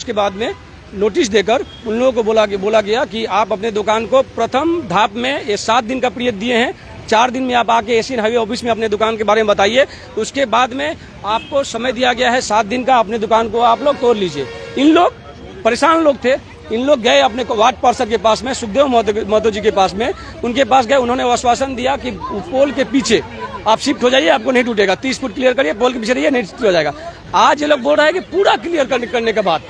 के बाद में नोटिस देकर उन लोगों को बोला गया कि आप अपने दुकान को प्रथम धाप में ये 7 दिन का पीरियड दिए हैं, 4 दिन में आप आके एशियन हाईवे ऑफिस में अपने दुकान के बारे में बताइए। उसके बाद में आपको समय दिया गया है 7 दिन का, अपने दुकान को आप लोग तोड़ लीजिए। इन लोग परेशान लोग थे, इन लोग गए अपने वार्ड पार्षद के पास में, सुखदेव महतो जी के पास में, उनके पास गए। उन्होंने आश्वासन दिया कि पोल के पीछे आप शिफ्ट हो जाइए, आपको नहीं टूटेगा, 30 फुट क्लियर करिए, पोल के पीछे रहिए, नहीं टूट हो जाएगा। आज ये लोग बोल रहे हैं कि पूरा क्लियर करने के बाद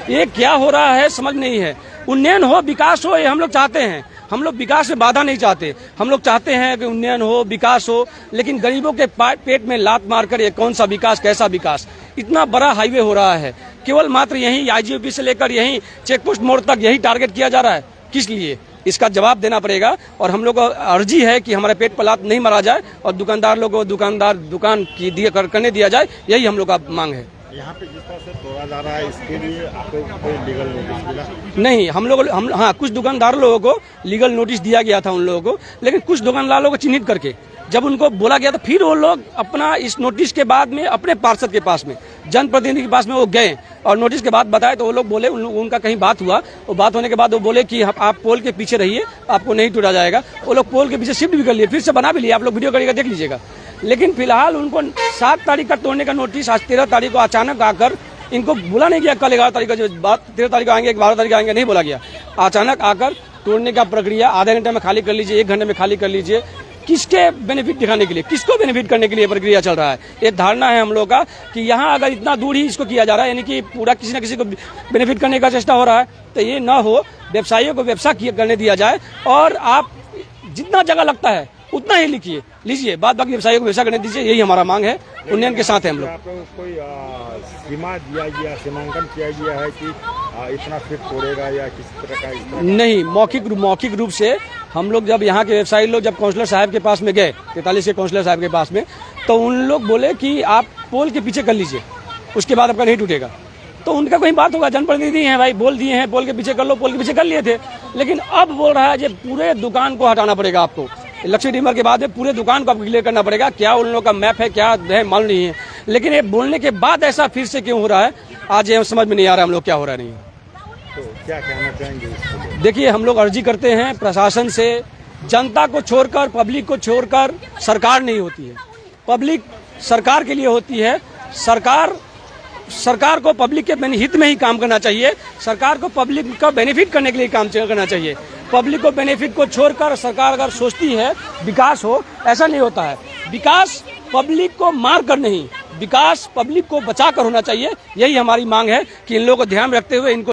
ये क्या हो रहा है समझ नहीं है। उन्नयन हो, विकास हो, ये हम लोग चाहते हैं। हम लोग विकास में बाधा नहीं चाहते, हम लोग चाहते हैं कि उन्नयन हो, विकास हो, लेकिन गरीबों के पेट में लात मारकर ये कौन सा विकास, कैसा विकास। इतना बड़ा हाईवे हो रहा है, केवल मात्र यही आईजीओपी से लेकर यही चेकपोस्ट मोड़ तक यही टारगेट किया जा रहा है, किस लिए? इसका जवाब देना पड़ेगा। और हम लोग को अर्जी है कि हमारे पेट पर लात नहीं मारा जाए और दुकानदार लोगों को दुकान की करने दिया जाए, यही हम लोग का मांग है। यहाँ पे जिस तरह से तोड़ा जा रहा है, इसके लिए आपको कोई लीगल नोटिस मिला? नहीं, हाँ, कुछ दुकानदार लोगों को लीगल नोटिस दिया गया था उन लोगों को, लेकिन कुछ दुकानदारों को चिन्हित करके जब उनको बोला गया तो फिर वो लोग अपना इस नोटिस के बाद में अपने पार्षद के पास में, जनप्रतिनिधि के पास में वो गए और नोटिस के बाद बताए तो वो लोग बोले, उनका कहीं बात हुआ, वो बात होने के बाद वो बोले कि आप पोल के पीछे रहिए, आपको नहीं टूटा जाएगा। वो लोग पोल के पीछे शिफ्ट भी कर लिए, फिर से बना भी लिए, आप लोग वीडियो करिएगा, देख लीजिएगा। लेकिन फिलहाल उनको 7 तारीख का तोड़ने का नोटिस आज 13 तारीख को अचानक आकर, इनको बोला नहीं गया कल 11 तारीख का, जो बात 13 तारीख को आएंगे, 12 तारीख आएंगे, नहीं बोला गया। अचानक आकर तोड़ने का प्रक्रिया आधे घंटे में खाली कर लीजिए, 1 घंटे में खाली कर लीजिए। किसके बेनिफिट दिखाने के लिए, किसको बेनिफिट करने के लिए प्रक्रिया चल रहा है? एक धारणा है हम लोग का कि यहाँ अगर इतना दूर ही इसको किया जा रहा है, यानी कि पूरा किसी न किसी को बेनिफिट करने का चेष्टा हो रहा है, तो ये ना हो, व्यवसायियों को व्यवसाय करने दिया जाए और आप जितना जगह लगता है उतना ही लीजिए, बाद बाकी व्यवसायियों को व्यवसाय करने दीजिए, यही हमारा मांग है। उन्नयन के साथ है हम लोग। कोई सीमा दिया गया, सीमांकन किया गया है कि इतना फीट तोड़ेगा या किसी तरह का? नहीं, मौखिक रूप से हम लोग जब यहाँ के व्यवसायी लोग जब काउंसलर साहब के पास में गए, 43 के काउंसलर साहब के पास में, तो उन लोग बोले कि आप पोल के पीछे कर लीजिए, उसके बाद आपका नहीं टूटेगा। तो उनका कोई बात होगा, जनप्रतिनिधि हैं भाई, बोल दिए हैं पोल के पीछे कर लो, पोल के पीछे कर लिए थे। लेकिन अब बोल रहा है कि पूरे दुकान को हटाना पड़ेगा आपको, लक्ष्मी डिमर के बाद में पूरे दुकान को आपको क्लियर करना पड़ेगा। क्या उन लोगों का मैप है, क्या है, मालूम नहीं है। लेकिन ये बोलने के बाद ऐसा फिर से क्यों हो रहा है, आज ये समझ में नहीं आ रहा हम लोग क्या हो रहा है। नहीं, तो क्या कहना चाहेंगे? देखिए, हम लोग अर्जी करते हैं प्रशासन से, जनता को छोड़कर, पब्लिक को छोड़कर सरकार नहीं होती है, पब्लिक सरकार के लिए होती है। सरकार को पब्लिक के हित में ही काम करना चाहिए, सरकार को पब्लिक का बेनिफिट करने के लिए काम करना चाहिए। पब्लिक को बेनिफिट को छोड़कर सरकार अगर सोचती है विकास हो, ऐसा नहीं होता है। विकास पब्लिक को मार कर नहीं, विकास पब्लिक को बचा कर होना चाहिए। यही हमारी मांग है कि इन लोगों को ध्यान रखते हुए इनको